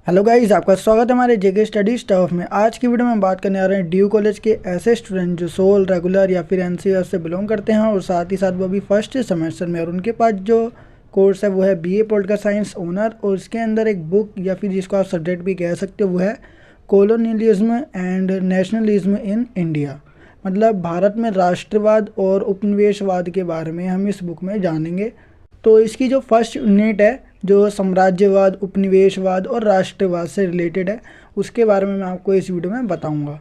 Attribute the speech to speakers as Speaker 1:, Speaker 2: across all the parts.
Speaker 1: Hello guys, आपका स्वागत है हमारे जेके स्टडी स्टफ में। आज की वीडियो में हम बात करने आ रहे हैं ड्यू कॉलेज के ऐसे स्टूडेंट जो सोल, रेगुलर या फिर एनसीआर से बिलोंग करते हैं और साथ ही साथ वो अभी फर्स्ट सेमेस्टर में, और उनके पास जो कोर्स है वो है बीए पॉलिटिकल साइंस ऑनर, और उसके अंदर एक बुक या फिर जिसको आप सब्जेक्ट भी कह सकते हो वो है colonialism and nationalism in India. मतलब भारत में राष्ट्रवाद और उपनिवेशवाद के बारे में हम इस बुक में जानेंगे। तो इसकी जो फर्स्ट यूनिट है जो साम्राज्यवाद, उपनिवेशवाद और राष्ट्रवाद से रिलेटेड है, उसके बारे में मैं आपको इस वीडियो में बताऊंगा।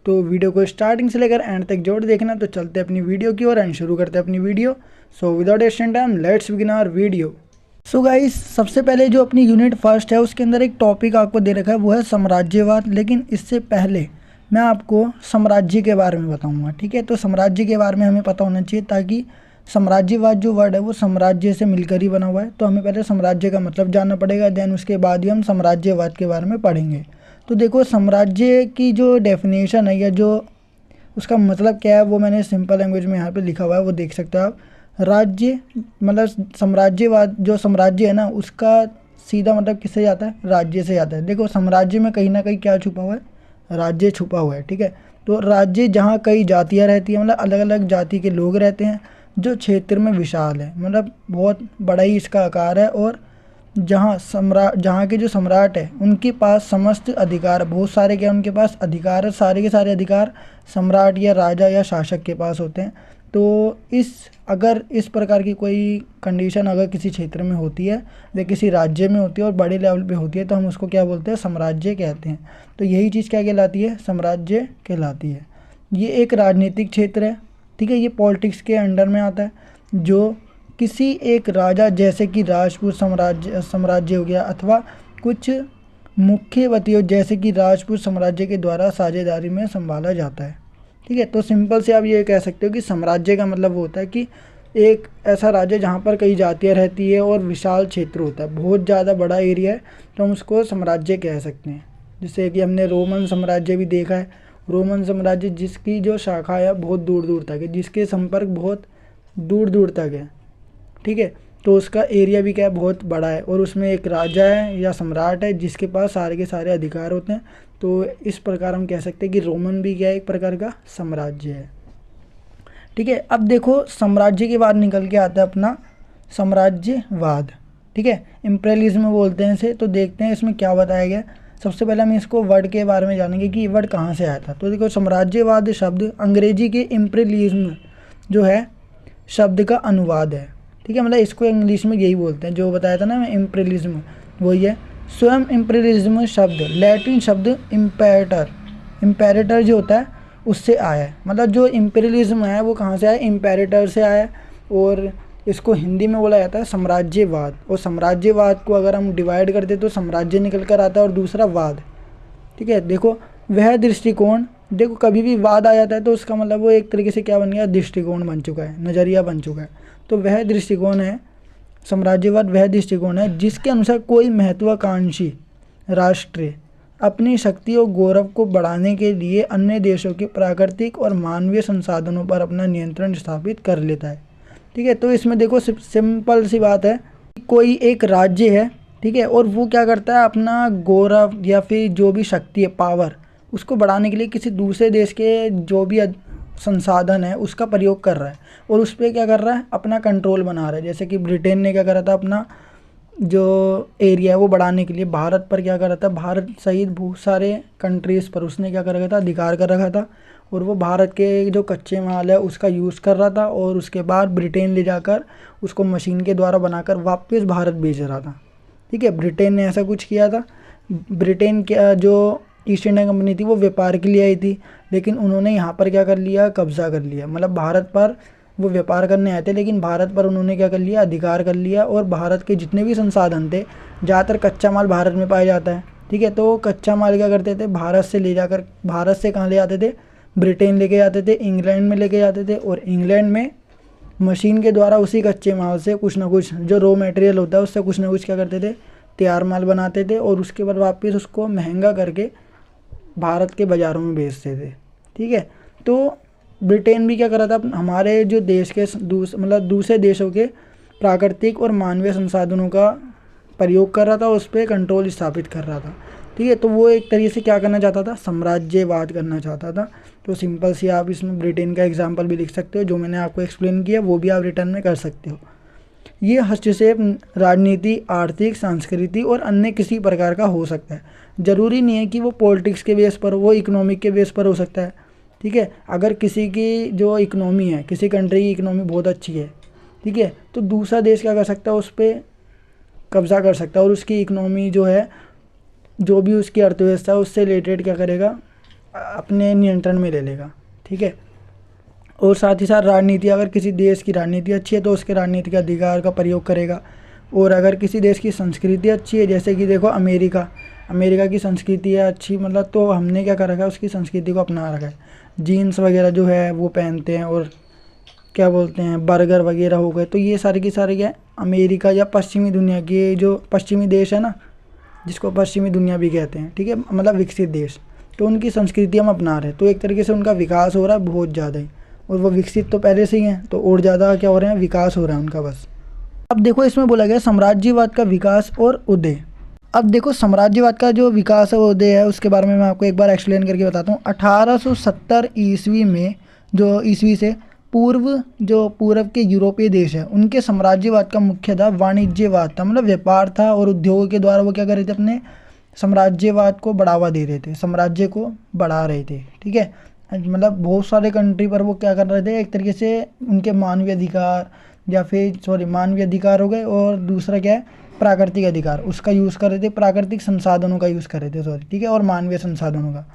Speaker 1: तो वीडियो को स्टार्टिंग से लेकर एंड तक जोड़ देखना। तो चलते हैं अपनी वीडियो की ओर एंड शुरू करते हैं अपनी video. So without wasting time let's begin our video. So guys, सबसे पहले जो अपनी यूनिट फर्स्ट है उसके अंदर एक टॉपिक आपको दे रखा है वो है साम्राज्यवाद। लेकिन इससे पहले मैं आपको साम्राज्य के बारे में बताऊँगा, ठीक है। तो साम्राज्य के बारे में हमें पता होना चाहिए, ताकि साम्राज्यवाद जो वर्ड है वो साम्राज्य से मिलकर ही बना हुआ है। तो हमें पहले साम्राज्य का मतलब जानना पड़ेगा, देन उसके बाद ही हम साम्राज्यवाद के बारे में पढ़ेंगे। तो देखो, साम्राज्य की जो डेफिनेशन है या जो उसका मतलब क्या है वो मैंने सिंपल लैंग्वेज में यहाँ पे लिखा हुआ है, वो देख सकते हो आप। राज्य मतलब साम्राज्यवाद, जो साम्राज्य है ना उसका सीधा मतलब किससे जाता है? राज्य से जाता है। देखो, साम्राज्य में कहीं ना कहीं क्या छुपा हुआ है? राज्य छुपा हुआ है, ठीक है। तो राज्य जहाँ कई जातियाँ रहती हैं, मतलब अलग अलग जाति के लोग रहते हैं, जो क्षेत्र में विशाल है, मतलब बहुत बड़ा ही इसका आकार है, और जहाँ के जो सम्राट है उनके पास समस्त अधिकार, बहुत सारे क्या उनके पास अधिकार है, सारे के सारे अधिकार सम्राट या राजा या शासक के पास होते हैं। तो अगर इस प्रकार की कोई कंडीशन अगर किसी क्षेत्र में होती है या किसी राज्य में होती है और बड़े लेवल पे होती है, तो हम उसको क्या बोलते हैं? साम्राज्य कहते हैं। तो यही चीज़ क्या कहलाती है? साम्राज्य कहलाती है। ये एक राजनीतिक क्षेत्र है, ठीक है। ये पॉलिटिक्स के अंडर में आता है, जो किसी एक राजा, जैसे कि राजपूत साम्राज्य हो गया, अथवा कुछ मुख्यवतियों जैसे कि राजपूत साम्राज्य के द्वारा साझेदारी में संभाला जाता है, ठीक है। तो सिंपल से आप ये कह सकते हो कि साम्राज्य का मतलब वो होता है कि एक ऐसा राज्य जहाँ पर कई जातियाँ रहती है और विशाल क्षेत्र होता है, बहुत ज़्यादा बड़ा एरिया है, तो हम उसको साम्राज्य कह सकते हैं। जैसे कि हमने रोमन साम्राज्य भी देखा है। रोमन साम्राज्य जिसकी जो शाखा है बहुत दूर दूर तक है, जिसके संपर्क बहुत दूर दूर तक है, ठीक है। तो उसका एरिया भी क्या है? बहुत बड़ा है, और उसमें एक राजा है या सम्राट है जिसके पास सारे के सारे अधिकार होते हैं। तो इस प्रकार हम कह सकते हैं कि रोमन भी क्या है? एक प्रकार का साम्राज्य है, ठीक है। अब देखो, साम्राज्य के बाद निकल के आता है अपना साम्राज्यवाद, ठीक है। इम्पेरियलिज्म बोलते हैं इसे। तो देखते हैं इसमें क्या बताया गया। सबसे पहले हम इसको वर्ड के बारे में जानेंगे कि ये वर्ड कहाँ से आया था। तो देखो, साम्राज्यवाद शब्द अंग्रेजी के इम्पेरियलिज्म जो है शब्द का अनुवाद है, ठीक है। मतलब इसको इंग्लिश में यही बोलते हैं, जो बताया था ना मैं, इम्पेरियलिज्म, वही है। स्वयं इम्पेरियलिज्म शब्द लैटिन शब्द इम्पेरेटर जो होता है उससे आया है। मतलब जो इम्पेरियलिज्म है वो कहाँ से आया? इम्पेरेटर से आया है। और इसको हिंदी में बोला जाता है साम्राज्यवाद। और साम्राज्यवाद को अगर हम डिवाइड करते तो साम्राज्य निकल कर आता है और दूसरा वाद, ठीक है। देखो, वह दृष्टिकोण, देखो कभी भी वाद आ जाता है तो उसका मतलब वो एक तरीके से क्या बन गया? दृष्टिकोण बन चुका है, नज़रिया बन चुका है। तो वह दृष्टिकोण है, साम्राज्यवाद वह दृष्टिकोण है जिसके अनुसार कोई महत्वाकांक्षी राष्ट्र अपनी शक्ति और गौरव को बढ़ाने के लिए अन्य देशों के प्राकृतिक और मानवीय संसाधनों पर अपना नियंत्रण स्थापित कर लेता है, ठीक है। तो इसमें देखो सिंपल सी बात है, कोई एक राज्य है, ठीक है, और वो क्या करता है? अपना गौरव या फिर जो भी शक्ति है, पावर, उसको बढ़ाने के लिए किसी दूसरे देश के जो भी संसाधन है उसका प्रयोग कर रहा है, और उस पर क्या कर रहा है? अपना कंट्रोल बना रहा है। जैसे कि ब्रिटेन ने क्या करा था? अपना जो एरिया है वो बढ़ाने के लिए भारत पर क्या कर रहा था? भारत सहित बहुत सारे कंट्रीज़ पर उसने क्या कर रखा था? अधिकार कर रखा था। और वो भारत के जो कच्चे माल है उसका यूज़ कर रहा था, और उसके बाद ब्रिटेन ले जाकर उसको मशीन के द्वारा बनाकर वापस भारत भेज रहा था, ठीक है। ब्रिटेन ने ऐसा कुछ किया था। ब्रिटेन के जो ईस्ट इंडिया कंपनी थी वो व्यापार के लिए आई थी, लेकिन उन्होंने यहाँ पर क्या कर लिया? कब्जा कर लिया। मतलब भारत पर वो व्यापार करने आए थे, लेकिन भारत पर उन्होंने क्या कर लिया? अधिकार कर लिया। और भारत के जितने भी संसाधन थे, ज़्यादातर कच्चा माल भारत में पाया जाता है, ठीक है। तो कच्चा माल क्या करते थे? भारत से ले जाकर, भारत से कहाँ ले जाते थे? ब्रिटेन लेके जाते थे, इंग्लैंड में लेके जाते थे, और इंग्लैंड में मशीन के द्वारा उसी कच्चे माल से कुछ ना कुछ जो रॉ मटेरियल होता है उससे कुछ ना कुछ क्या करते थे? तैयार माल बनाते थे, और उसके बाद वापस उसको महंगा करके भारत के बाज़ारों में बेचते थे, ठीक है। तो ब्रिटेन भी क्या कर रहा था? हमारे जो देश के मतलब दूसरे देशों के प्राकृतिक और मानवीय संसाधनों का प्रयोग कर रहा था, उस पर कंट्रोल स्थापित कर रहा था। ठीक है, तो वो एक तरीके से क्या करना चाहता था, साम्राज्यवाद करना चाहता था। तो सिंपल सी आप इसमें ब्रिटेन का एग्जाम्पल भी लिख सकते हो, जो मैंने आपको एक्सप्लेन किया वो भी आप रिटर्न में कर सकते हो। ये हस्तक्षेप राजनीति, आर्थिक, संस्कृति और अन्य किसी प्रकार का हो सकता है। ज़रूरी नहीं है कि वो पॉलिटिक्स के बेस पर हो, वो इकोनॉमिक के बेस पर हो सकता है। ठीक है, अगर किसी की जो इकोनॉमी है, किसी कंट्री की इकोनॉमी बहुत अच्छी है, ठीक है, तो दूसरा देश क्या कर सकता है, उस पर कब्जा कर सकता है और उसकी इकोनॉमी जो है, जो भी उसकी अर्थव्यवस्था है, उससे रिलेटेड क्या करेगा, अपने नियंत्रण में ले लेगा। ठीक है, और साथ ही साथ राजनीति, अगर किसी देश की राजनीति अच्छी है तो उसके राजनीतिक अधिकार का प्रयोग करेगा। और अगर किसी देश की संस्कृति अच्छी है, जैसे कि देखो अमेरिका की संस्कृति है अच्छी, मतलब तो हमने क्या कर रखा है, उसकी संस्कृति को अपना रखा है। जीन्स वगैरह जो है वो पहनते हैं, और क्या बोलते हैं, बर्गर वगैरह हो गए। तो ये सारे की सारे क्या है, अमेरिका या पश्चिमी दुनिया के जो पश्चिमी देश है ना, जिसको पश्चिमी दुनिया भी कहते हैं, ठीक है, मतलब विकसित देश, तो उनकी संस्कृति हम अपना रहे हैं। तो एक तरीके से उनका विकास हो रहा है बहुत ज़्यादा ही, और वो विकसित तो पहले से ही हैं, तो और ज़्यादा क्या हो रहे हैं, विकास हो रहा है उनका बस। अब देखो इसमें बोला गया साम्राज्यवाद का विकास और उदय। अब देखो साम्राज्यवाद का जो विकास है उदय है, उसके बारे में मैं आपको एक बार एक्सप्लेन करके बताता हूँ। 1870 ईस्वी में, जो ईस्वी से जो पूर्व के यूरोपीय देश है, उनके साम्राज्यवाद का मुख्य था वाणिज्यवाद था, मतलब व्यापार था, और उद्योगों के द्वारा वो क्या कर रहे थे, अपने साम्राज्यवाद को बढ़ावा दे रहे थे, साम्राज्य को बढ़ा रहे थे। ठीक है, मतलब बहुत सारे कंट्री पर वो क्या कर रहे थे, एक तरीके से उनके मानवीय अधिकार, या फिर मानवीय अधिकार हो गए, और दूसरा क्या है, प्राकृतिक अधिकार, उसका यूज़ कर रहे थे, प्राकृतिक संसाधनों का यूज़ कर रहे थे, ठीक है, और मानवीय संसाधनों का।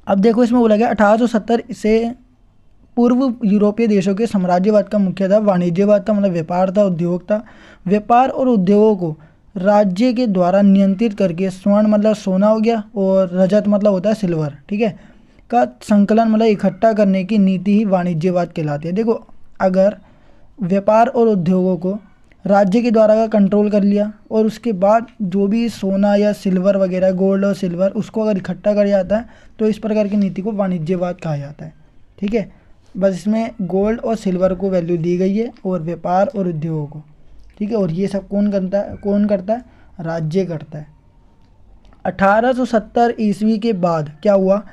Speaker 1: अब देखो इसमें बोला गया 1870 से पूर्व यूरोपीय देशों के साम्राज्यवाद का मुख्य था वाणिज्यवाद था, मतलब व्यापार था, उद्योग था। व्यापार और उद्योगों को राज्य के द्वारा नियंत्रित करके स्वर्ण मतलब सोना हो गया, और रजत मतलब होता है सिल्वर, ठीक है, का संकलन मतलब इकट्ठा करने की नीति ही वाणिज्यवाद कहलाती है। देखो अगर व्यापार और उद्योगों को राज्य के द्वारा का कंट्रोल कर लिया, और उसके बाद जो भी सोना या सिल्वर वगैरह, गोल्ड और सिल्वर, उसको अगर इकट्ठा कर जाता है, तो इस प्रकार की नीति को वाणिज्यवाद कहा जाता है। ठीक है, बस इसमें गोल्ड और सिल्वर को वैल्यू दी गई है, और व्यापार और उद्योगों को। ठीक है, और ये सब कौन करता है, राज्य करता है। 1870 ईस्वी के बाद क्या हुआ,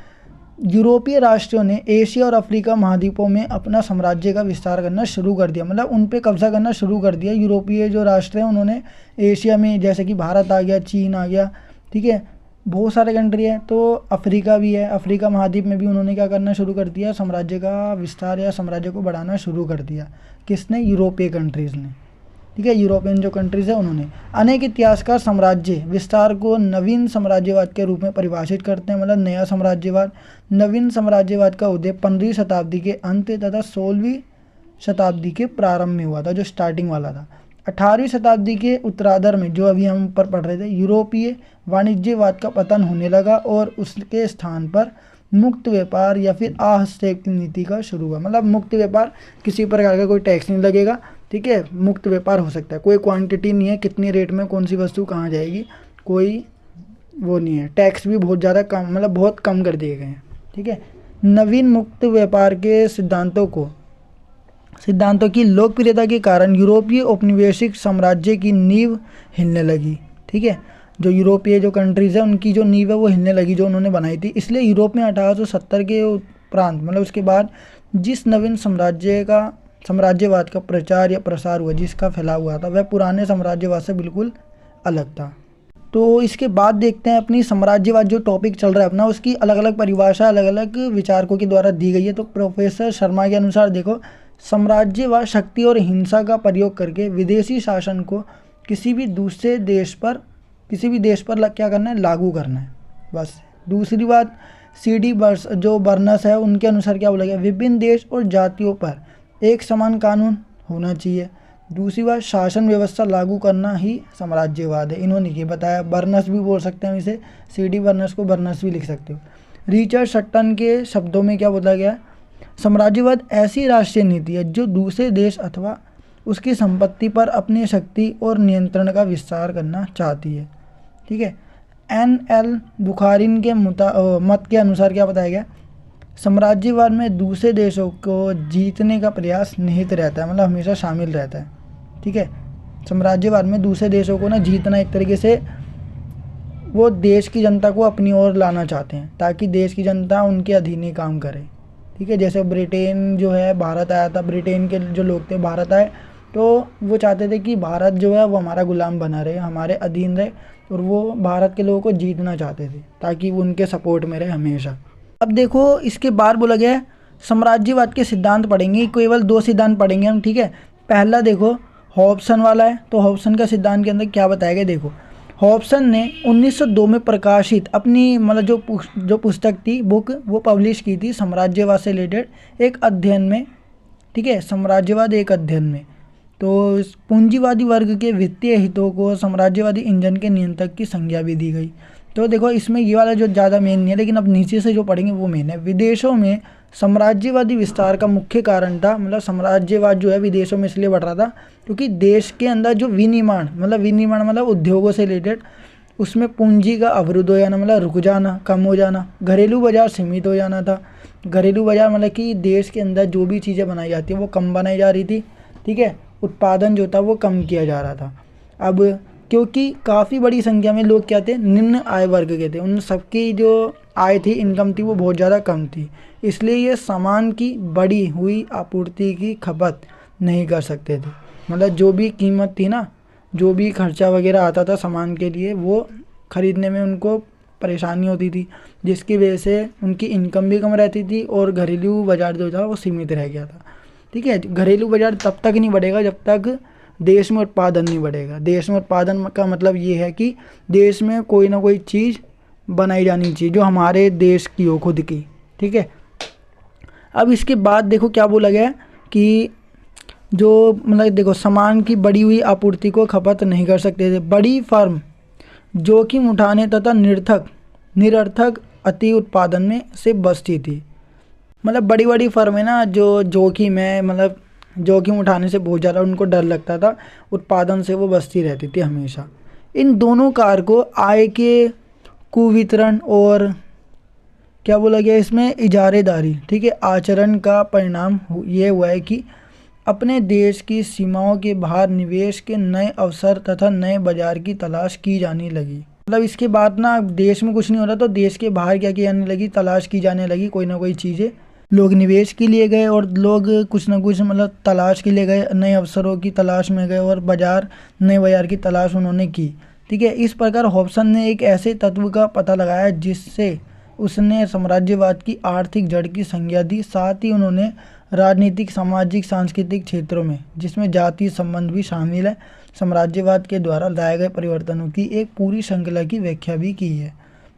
Speaker 1: यूरोपीय राष्ट्रों ने एशिया और अफ्रीका महाद्वीपों में अपना साम्राज्य का विस्तार करना शुरू कर दिया, मतलब उन पे कब्जा करना शुरू कर दिया। यूरोपीय जो राष्ट्र हैं उन्होंने एशिया में, जैसे कि भारत आ गया, चीन आ गया, ठीक है, बहुत सारे कंट्री है, तो अफ्रीका भी है, अफ्रीका महाद्वीप में भी उन्होंने क्या करना शुरू कर दिया, साम्राज्य का विस्तार या साम्राज्य को बढ़ाना शुरू कर दिया। किसने, यूरोपीय कंट्रीज़ ने। ठीक है, यूरोपियन जो कंट्रीज़ है उन्होंने। अनेक इतिहासकार साम्राज्य विस्तार को नवीन साम्राज्यवाद के रूप में परिभाषित करते हैं, मतलब नया साम्राज्यवाद। नवीन साम्राज्यवाद का उदय 15वीं शताब्दी के अंत तथा 16वीं शताब्दी के प्रारंभ में हुआ था, जो स्टार्टिंग वाला था। 18वीं शताब्दी के उत्तरार्ध में, जो अभी हम ऊपर पढ़ रहे थे, यूरोपीय वाणिज्यवाद का पतन होने लगा, और उसके स्थान पर मुक्त व्यापार या फिर आहस्तक्षेप की नीति का शुरू हुआ। मतलब मुक्त व्यापार, किसी प्रकार का कोई टैक्स नहीं लगेगा, ठीक है, मुक्त व्यापार हो सकता है, कोई क्वांटिटी नहीं है, कितनी रेट में कौन सी वस्तु कहाँ जाएगी, कोई वो नहीं है, टैक्स भी बहुत ज़्यादा कम, मतलब बहुत कम कर दिए गए हैं। ठीक है, नवीन मुक्त व्यापार के सिद्धांतों की लोकप्रियता के कारण यूरोपीय औपनिवेशिक साम्राज्य की नींव हिलने लगी। ठीक है, जो यूरोपीय जो कंट्रीज़ है उनकी जो नींव है वो हिलने लगी, जो उन्होंने बनाई थी। इसलिए यूरोप में 1870 के उपरांत, मतलब उसके बाद जिस नवीन साम्राज्यवाद का प्रचार या प्रसार हुआ, जिसका फैलाव हुआ था, वह पुराने साम्राज्यवाद से बिल्कुल अलग था। तो इसके बाद देखते हैं अपनी साम्राज्यवाद जो टॉपिक चल रहा है अपना, उसकी अलग अलग परिभाषा अलग अलग विचारकों के द्वारा दी गई है। तो प्रोफेसर शर्मा के अनुसार देखो, साम्राज्यवाद शक्ति और हिंसा का प्रयोग करके विदेशी शासन को किसी भी देश पर क्या करना है, लागू करना है, बस। दूसरी बात, CD बर्नस है, उनके अनुसार क्या बोला गया, विभिन्न देश और जातियों पर एक समान कानून होना चाहिए। दूसरी बात, शासन व्यवस्था लागू करना ही साम्राज्यवाद है, इन्होंने ये बताया। बर्नस भी बोल सकते हैं इसे, CD बर्नस को बर्नस भी लिख सकते हो। रिचर्ड सट्टन के शब्दों में क्या बोला गया, साम्राज्यवाद ऐसी राष्ट्रीय नीति है जो दूसरे देश अथवा उसकी संपत्ति पर अपनी शक्ति और नियंत्रण का विस्तार करना चाहती है। ठीक है, NL बुखारिन के मत के अनुसार क्या बताया गया, साम्राज्यवाद में दूसरे देशों को जीतने का प्रयास निहित रहता है, मतलब हमेशा शामिल रहता है। ठीक है, साम्राज्यवाद में दूसरे देशों को ना जीतना, एक तरीके से वो देश की जनता को अपनी ओर लाना चाहते हैं ताकि देश की जनता उनके अधीन ही काम करे। ठीक है, जैसे ब्रिटेन जो है भारत आया था, ब्रिटेन के जो लोग थे भारत आए, तो वो चाहते थे कि भारत जो है वो हमारा गुलाम बना रहे, हमारे अधीन रहे, और वो भारत के लोगों को जीतना चाहते थे ताकि वो उनके सपोर्ट में रहे हमेशा। अब देखो इसके बाद बोला गया है साम्राज्यवाद के सिद्धांत पढ़ेंगे, केवल 2 सिद्धांत पढ़ेंगे हम। ठीक है, पहला देखो हॉब्सन वाला है, तो हॉब्सन का सिद्धांत के अंदर क्या बताया गया देखो। हॉब्सन ने 1902 में प्रकाशित अपनी मतलब जो पुस्तक थी, बुक, वो पब्लिश की थी साम्राज्यवाद से रिलेटेड एक अध्ययन में। ठीक है, साम्राज्यवाद एक अध्ययन में। तो पूंजीवादी वर्ग के वित्तीय हितों को साम्राज्यवादी इंजन के नियंत्रक की संज्ञा भी दी गई। तो देखो इसमें ये वाला जो ज़्यादा मेन नहीं है, लेकिन अब नीचे से जो पढ़ेंगे वो मेन है। विदेशों में साम्राज्यवादी विस्तार का मुख्य कारण था, मतलब साम्राज्यवाद जो है विदेशों में इसलिए बढ़ रहा था क्योंकि देश के अंदर जो विनिर्माण मतलब उद्योगों से रिलेटेड, उसमें पूंजी का अवरुद्ध हो जाना, मतलब रुक जाना, कम हो जाना। घरेलू बाजार सीमित हो जाना था। घरेलू बाजार मतलब कि देश के अंदर जो भी चीज़ें बनाई जाती हैं वो कम बनाई जा रही थी। ठीक है, उत्पादन जो था वो कम किया जा रहा था। अब क्योंकि काफ़ी बड़ी संख्या में लोग क्या थे, निम्न आय वर्ग के थे, उन सबकी जो आय थी, इनकम थी, वो बहुत ज़्यादा कम थी, इसलिए ये सामान की बढ़ी हुई आपूर्ति की खपत नहीं कर सकते थे। मतलब जो भी कीमत थी ना, जो भी खर्चा वगैरह आता था सामान के लिए, वो ख़रीदने में उनको परेशानी होती थी, जिसकी वजह से उनकी इनकम भी कम रहती थी और घरेलू बाज़ार जो था वो सीमित रह गया था। ठीक है, घरेलू बाज़ार तब तक नहीं बढ़ेगा जब तक देश में उत्पादन नहीं बढ़ेगा। देश में उत्पादन का मतलब ये है कि देश में कोई ना कोई चीज़ बनाई जानी चाहिए जो हमारे देश की हो, खुद की। ठीक है, अब इसके बाद देखो क्या बोला गया कि जो मतलब देखो सामान की बढ़ी हुई आपूर्ति को खपत नहीं कर सकते थे। बड़ी फर्म जोखिम उठाने तथा निरर्थक अति उत्पादन में से बचती थी। मतलब बड़ी बड़ी फर्म है ना, जो जोखिम है, मतलब जोखिम उठाने से बहुत ज़्यादा उनको डर लगता था, उत्पादन से वो बचती रहती थी हमेशा। इन दोनों कारकों आय के कुवितरण और क्या बोला गया इसमें, इजारेदारी, ठीक है, आचरण का परिणाम ये हुआ है कि अपने देश की सीमाओं के बाहर निवेश के नए अवसर तथा नए बाजार की तलाश की जाने लगी। मतलब इसके बाद ना देश में कुछ नहीं हो रहा तो देश के बाहर क्या की जाने लगी, तलाश की जाने लगी कोई ना कोई चीज़ें। लोग निवेश के लिए गए और लोग कुछ ना कुछ मतलब तलाश के लिए गए, नए अवसरों की तलाश में गए और नए बाजार की तलाश उन्होंने की। ठीक है, इस प्रकार हॉब्सन ने एक ऐसे तत्व का पता लगाया जिससे उसने साम्राज्यवाद की आर्थिक जड़ की संज्ञा दी। साथ ही उन्होंने राजनीतिक, सामाजिक, सांस्कृतिक क्षेत्रों में, जिसमें जातीय संबंध भी शामिल है, साम्राज्यवाद के द्वारा लाए गए परिवर्तनों की एक पूरी श्रृंखला की व्याख्या भी की है।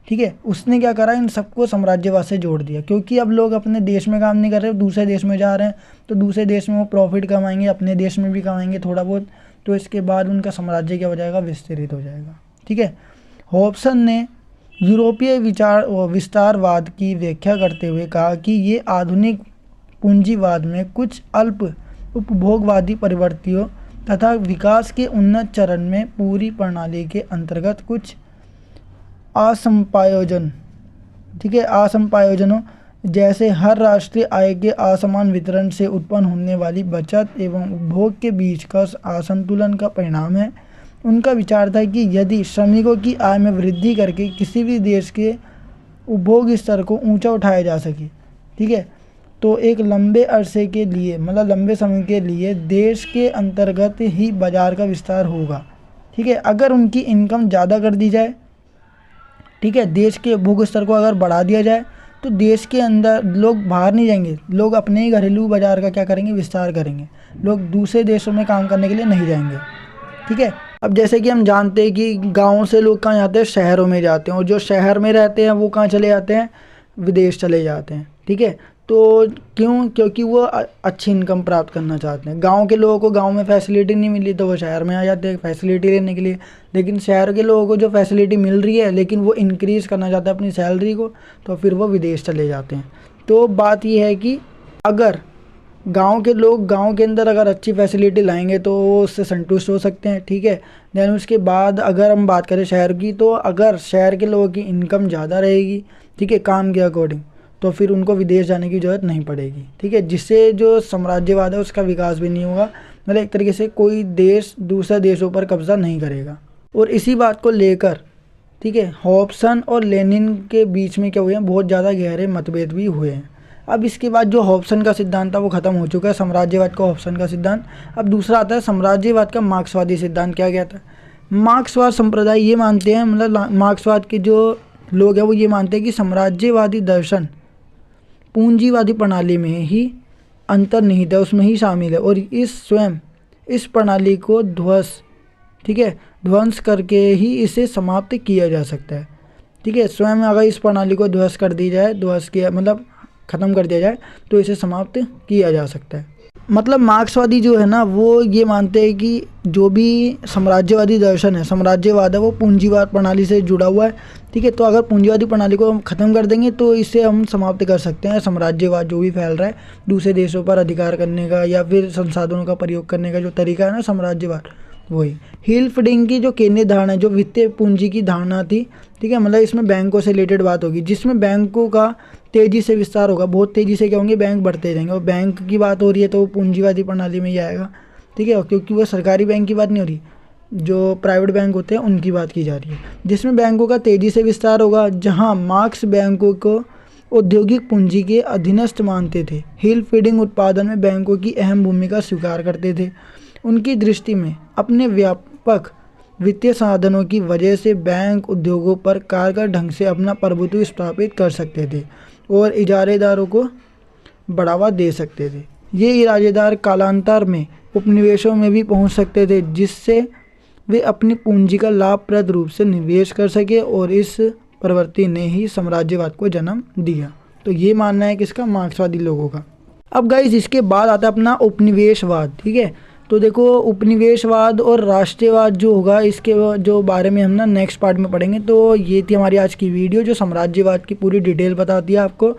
Speaker 1: ठीक है, उसने क्या करा, इन सबको साम्राज्यवाद से जोड़ दिया, क्योंकि अब लोग अपने देश में काम नहीं कर रहे, दूसरे देश में जा रहे हैं, तो दूसरे देश में वो प्रॉफिट कमाएंगे, अपने देश में भी कमाएंगे थोड़ा बहुत, तो इसके बाद उनका साम्राज्य क्या हो जाएगा, विस्तृत हो जाएगा। ठीक है, हॉब्सन ने यूरोपीय विस्तारवाद की व्याख्या करते हुए कहा कि ये आधुनिक पूंजीवाद में कुछ अल्प उपभोगवादी प्रवृत्तियों तथा विकास के उन्नत चरण में पूरी प्रणाली के अंतर्गत कुछ असमपायोजन, ठीक है, असमपायोजनों जैसे हर राष्ट्रीय आय के असमान वितरण से उत्पन्न होने वाली बचत एवं उपभोग के बीच का असंतुलन का परिणाम है। उनका विचार था कि यदि श्रमिकों की आय में वृद्धि करके किसी भी देश के उपभोग स्तर को ऊंचा उठाया जा सके, ठीक है, तो एक लंबे अरसे के लिए, मतलब लंबे समय के लिए देश के अंतर्गत ही बाजार का विस्तार होगा। ठीक है, अगर उनकी इनकम ज़्यादा कर दी जाए, ठीक है, देश के उपभोग स्तर को अगर बढ़ा दिया जाए, तो देश के अंदर लोग बाहर नहीं जाएंगे, लोग अपने ही घरेलू बाजार का क्या करेंगे, विस्तार करेंगे, लोग दूसरे देशों में काम करने के लिए नहीं जाएंगे। ठीक है, अब जैसे कि हम जानते हैं कि गाँव से लोग कहाँ जाते हैं, शहरों में जाते हैं, और जो शहर में रहते हैं वो कहाँ चले जाते हैं, विदेश चले जाते हैं। ठीक है, तो क्यों, क्योंकि वो अच्छी इनकम प्राप्त करना चाहते हैं। गांव के लोगों को गांव में फैसिलिटी नहीं मिली तो वो शहर में आ जाते हैं फैसिलिटी लेने के लिए, लेकिन शहर के लोगों को जो फैसिलिटी मिल रही है लेकिन वो इंक्रीज़ करना चाहते हैं अपनी सैलरी को, तो फिर वो विदेश चले जाते हैं। तो बात ये है कि अगर गांव के लोग गांव के अंदर अगर अच्छी फैसिलिटी लाएंगे तो वो उससे संतुष्ट हो सकते हैं। ठीक है, देन उसके बाद अगर हम बात करें शहर की, तो अगर शहर के लोगों की इनकम ज़्यादा रहेगी, ठीक है, काम के अकॉर्डिंग, तो फिर उनको विदेश जाने की ज़रूरत नहीं पड़ेगी। ठीक है, जिससे जो साम्राज्यवाद है उसका विकास भी नहीं होगा, मतलब एक तरीके से कोई देश दूसरे देशों पर कब्जा नहीं करेगा। और इसी बात को लेकर ठीक है हॉब्सन और लेनिन के बीच में क्या हुए हैं, बहुत ज़्यादा गहरे मतभेद भी हुए हैं। अब इसके बाद जो हॉब्सन का सिद्धांत था वो खत्म हो चुका है, साम्राज्यवाद का हॉब्सन का सिद्धांत। अब दूसरा आता है साम्राज्यवाद का मार्क्सवादी सिद्धांत। क्या कहता है? मार्क्सवाद संप्रदाय ये मानते हैं, मतलब मार्क्सवाद के जो लोग हैं वो ये मानते हैं कि साम्राज्यवादी दर्शन पूंजीवादी प्रणाली में ही अंतर्निहित है, उसमें ही शामिल है, और इस प्रणाली को ध्वंस करके ही इसे समाप्त किया जा सकता है। ठीक है, स्वयं अगर इस प्रणाली को ध्वंस कर दी जाए, मतलब ख़त्म कर दिया जाए तो इसे समाप्त किया जा सकता है। मतलब मार्क्सवादी जो है ना वो ये मानते हैं कि जो भी साम्राज्यवादी दर्शन है, साम्राज्यवाद है, वो पूंजीवाद प्रणाली से जुड़ा हुआ है। ठीक है, तो अगर पूंजीवादी प्रणाली को हम ख़त्म कर देंगे तो इसे हम समाप्त कर सकते हैं। साम्राज्यवाद जो भी फैल रहा है दूसरे देशों पर अधिकार करने का या फिर संसाधनों का प्रयोग करने का जो तरीका है ना साम्राज्यवाद, वही। हिल्फडिंग की जो केंद्रीय धारणा है, जो वित्तीय पूंजी की धारणा थी, ठीक है, मतलब इसमें बैंकों से रिलेटेड बात होगी, जिसमें बैंकों का तेज़ी से विस्तार होगा, बहुत तेज़ी से क्या होंगे, बैंक बढ़ते जाएंगे। और बैंक की बात हो रही है तो पूंजीवादी प्रणाली में ही आएगा। ठीक है, क्योंकि वो सरकारी बैंक की बात नहीं हो रही, जो प्राइवेट बैंक होते हैं उनकी बात की जा रही है, जिसमें बैंकों का तेज़ी से विस्तार होगा। जहाँ मार्क्स बैंकों को औद्योगिक पूंजी के अधीनस्थ मानते थे, हिल फीडिंग उत्पादन में बैंकों की अहम भूमिका स्वीकार करते थे। उनकी दृष्टि में अपने व्यापक वित्तीय साधनों की वजह से बैंक उद्योगों पर कारगर ढंग से अपना प्रभुत्व स्थापित कर सकते थे और इजारेदारों को बढ़ावा दे सकते थे। ये इजारेदार कालांतर में उपनिवेशों में भी पहुंच सकते थे, जिससे वे अपनी पूंजी का लाभप्रद रूप से निवेश कर सके, और इस प्रवृत्ति ने ही साम्राज्यवाद को जन्म दिया। तो ये मानना है किसका? मार्क्सवादी लोगों का। अब गाइस इसके बाद आता है अपना उपनिवेशवाद। ठीक है, तो देखो उपनिवेशवाद और राष्ट्रवाद जो होगा इसके जो बारे में हम ना नेक्स्ट पार्ट में पढ़ेंगे। तो ये थी हमारी आज की वीडियो जो साम्राज्यवाद की पूरी डिटेल बताती है आपको।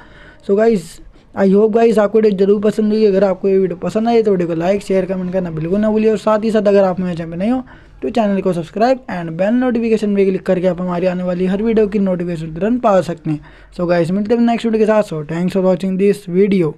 Speaker 1: So guys I hope guys आपको वीडियो जरूर पसंद हुई। अगर आपको ये वीडियो पसंद आई तो वीडियो को लाइक शेयर कमेंट करना बिल्कुल ना भूलिए, और साथ ही साथ अगर आप मेरे चैनल पर नहीं हो तो चैनल को सब्सक्राइब एंड बेल नोटिफिकेशन पे क्लिक करके आप हमारी आने वाली हर वीडियो की नोटिफिकेशन तुरंत पा सकते हैं। सो गाइस मिलते हैं नेक्स्ट वीडियो के साथ। So thanks for watching this video.